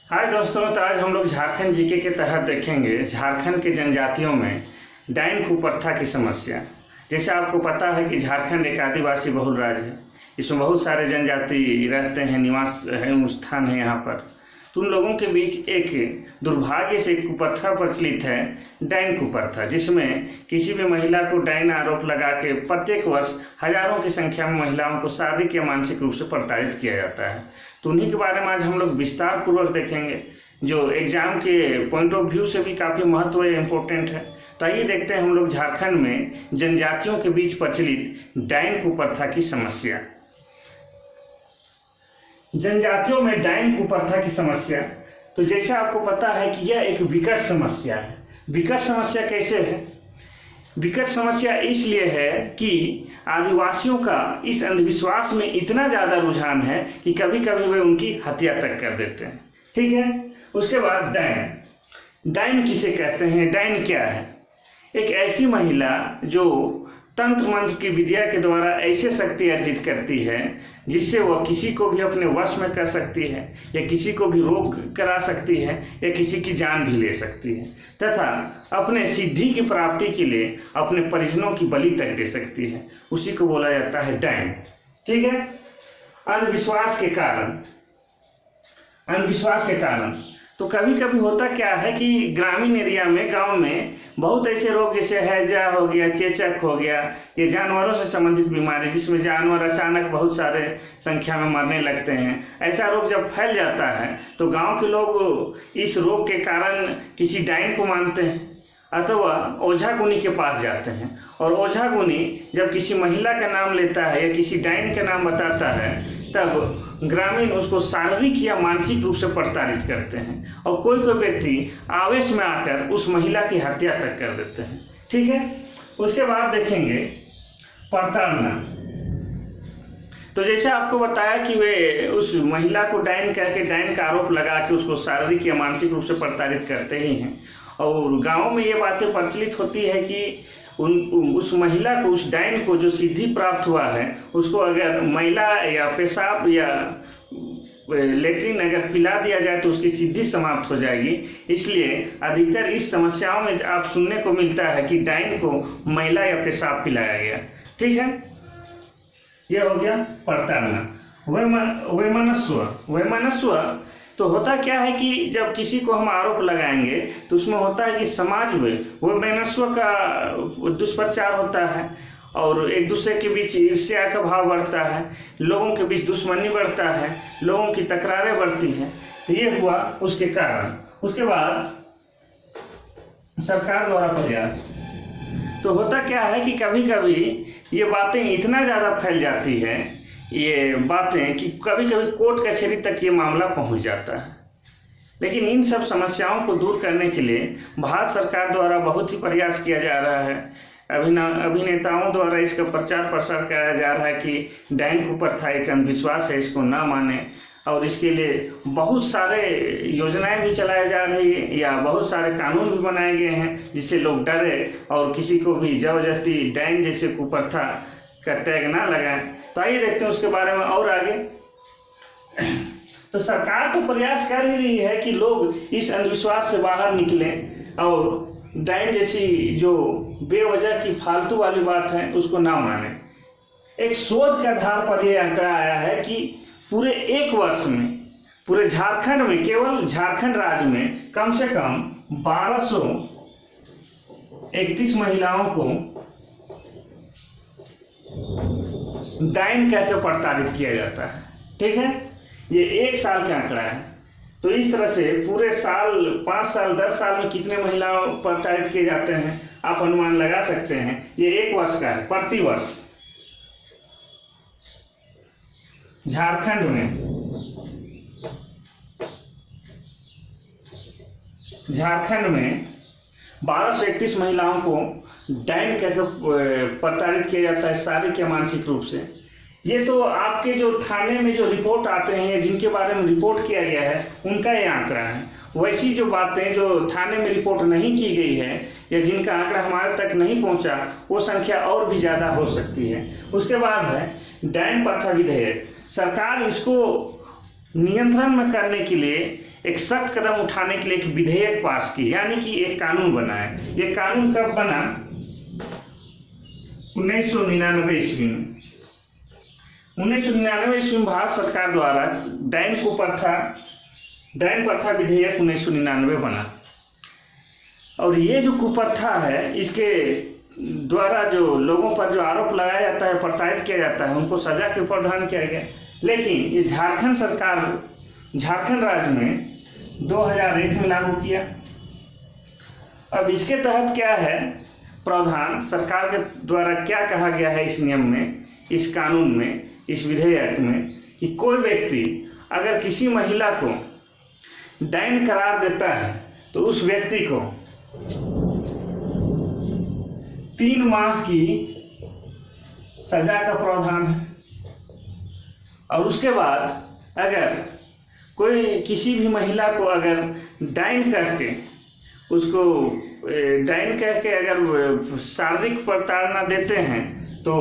हाय दोस्तों, तो आज हम लोग झारखंड जीके के तहत देखेंगे झारखंड के जनजातियों में डाइन कुप्रथा की समस्या। जैसे आपको पता है कि झारखंड एक आदिवासी बहुल राज्य है। इसमें बहुत सारे जनजाति रहते हैं, निवास है, स्थान है यहाँ पर। तो उन लोगों के बीच एक दुर्भाग्य से एक कुप्रथा प्रचलित है, डाइन कुप्रथा, जिसमें किसी भी महिला को डाइन आरोप लगा के प्रत्येक वर्ष हजारों की संख्या में महिलाओं को शारीरिक या मानसिक रूप से प्रताड़ित किया जाता है। तो उन्हीं के बारे में आज हम लोग विस्तार पूर्वक देखेंगे, जो एग्जाम के पॉइंट ऑफ व्यू से भी काफ़ी महत्व या इम्पोर्टेंट है। तो आइए देखते हैं हम लोग झारखंड में जनजातियों के बीच प्रचलित डाइन कुप्रथा की समस्या। जनजातियों में डाइन कुप्रथा की समस्या, तो जैसे आपको पता है कि यह एक विकट समस्या है। विकट समस्या कैसे है? विकट समस्या इसलिए है कि आदिवासियों का इस अंधविश्वास में इतना ज़्यादा रुझान है कि कभी कभी वे उनकी हत्या तक कर देते हैं। ठीक है। उसके बाद डाइन। डाइन किसे कहते हैं? डाइन क्या है? एक ऐसी महिला जो तंत्र मंत्र की विद्या के द्वारा ऐसे शक्ति अर्जित करती है जिससे वह किसी को भी अपने वश में कर सकती है, या किसी को भी रोग करा सकती है, या किसी की जान भी ले सकती है, तथा अपने सिद्धि की प्राप्ति के लिए अपने परिजनों की बलि तक दे सकती है। उसी को बोला जाता है डाइन। ठीक है। अंधविश्वास के कारण तो कभी कभी होता क्या है कि ग्रामीण एरिया में, गांव में बहुत ऐसे रोग जैसे हैजा हो गया, चेचक हो गया, ये जानवरों से संबंधित बीमारी, जिसमें जानवर अचानक बहुत सारे संख्या में मरने लगते हैं। ऐसा रोग जब फैल जाता है तो गांव के लोग इस रोग के कारण किसी डाइन को मानते हैं अथवा ओझा गुनी के पास जाते हैं। और ओझा गुनी जब किसी महिला का नाम लेता है या किसी डाइन का नाम बताता है, तब ग्रामीण उसको शारीरिक या मानसिक रूप से प्रताड़ित करते हैं, और कोई कोई व्यक्ति आवेश में आकर उस महिला की हत्या तक कर देते हैं। ठीक है। उसके बाद देखेंगे प्रताड़ना। तो जैसे आपको बताया कि वे उस महिला को डाइन कह के, डाइन का आरोप लगा के उसको शारीरिक या मानसिक रूप से प्रताड़ित करते ही हैं। और गांव में ये बातें प्रचलित होती है कि उस महिला को, उस डाइन को जो सिद्धि प्राप्त हुआ है, उसको अगर मैला या पेशाब या लेट्रिन अगर पिला दिया जाए तो उसकी सिद्धि समाप्त हो जाएगी। इसलिए अधिकतर इस समस्याओं में आप सुनने को मिलता है कि डाइन को मैला या पेशाब पिलाया गया। ठीक है। यह हो गया प्रताड़ना। वैमनस्व तो होता क्या है कि जब किसी को हम आरोप लगाएंगे तो उसमें होता है कि समाज में वैमनस्व का दुष्प्रचार होता है, और एक दूसरे के बीच ईर्ष्या का भाव बढ़ता है, लोगों के बीच दुश्मनी बढ़ता है, लोगों की तकरारें बढ़ती हैं। तो ये हुआ उसके कारण। उसके बाद सरकार द्वारा प्रयास। तो होता क्या है कि कभी कभी ये बातें इतना ज़्यादा फैल जाती है, ये बातें, कि कभी कभी कोर्ट कचहरी तक ये मामला पहुंच जाता है। लेकिन इन सब समस्याओं को दूर करने के लिए भारत सरकार द्वारा बहुत ही प्रयास किया जा रहा है। अभिनेताओं द्वारा इसका प्रचार प्रसार कराया जा रहा है कि डाइन कुप्रथा एक अंधविश्वास है, इसको ना माने। और इसके लिए बहुत सारे योजनाएं भी चलाई जा रही है, या बहुत सारे कानून भी बनाए गए हैं जिससे लोग डरे और किसी को भी जबरदस्ती डाइन जैसे कुप्रथा का टैग ना लगाएं। तो आइए देखते हैं उसके बारे में और आगे। तो सरकार तो प्रयास कर ही रही है कि लोग इस अंधविश्वास से बाहर निकलें और डाइन जैसी जो बेवजह की फालतू वाली बात है उसको ना माने। एक शोध के आधार पर यह आंकड़ा आया है कि पूरे एक वर्ष में पूरे झारखंड में, केवल झारखंड राज्य में कम से कम 1231 महिलाओं को डाइन कहकर प्रताड़ित किया जाता है। ठीक है। ये एक साल का आंकड़ा है। तो इस तरह से पूरे साल, 5 साल, 10 साल में कितने महिलाओं प्रताड़ित किए जाते हैं आप अनुमान लगा सकते हैं। ये एक वर्ष का है। प्रति वर्ष झारखंड में 1231 महिलाओं को डाइन कहकर प्रताड़ित किया जाता है, शारीरिक या मानसिक रूप से। ये तो आपके जो थाने में जो रिपोर्ट आते हैं, जिनके बारे में रिपोर्ट किया गया है, उनका ये आंकड़ा है। वैसी जो बातें जो थाने में रिपोर्ट नहीं की गई है या जिनका आंकड़ा हमारे तक नहीं पहुंचा, वो संख्या और भी ज़्यादा हो सकती है। उसके बाद है डाइन प्रथा विधेयक। सरकार इसको नियंत्रण में करने के लिए एक सख्त कदम उठाने के लिए एक विधेयक पास की, यानी कि एक कानून बना है। ये कानून कब बना? 1999 ईस्वी में। 1999 ईस्वी में भारत सरकार द्वारा डायन प्रथा विधेयक 1999 बना। और ये जो कुप्रथा है, इसके द्वारा जो लोगों पर जो आरोप लगाया जाता है, प्रताड़ित किया जाता है, उनको सजा के प्रावधान किया गया। लेकिन ये झारखंड राज्य में 2001 में लागू किया। अब इसके तहत क्या है प्रावधान, सरकार के द्वारा क्या कहा गया है इस नियम में, इस कानून में, इस विधेयक में, कि कोई व्यक्ति अगर किसी महिला को डायन करार देता है तो उस व्यक्ति को 3 माह की सजा का प्रावधान है। और उसके बाद अगर कोई किसी भी महिला को अगर डायन करके अगर शारीरिक प्रताड़ना देते हैं तो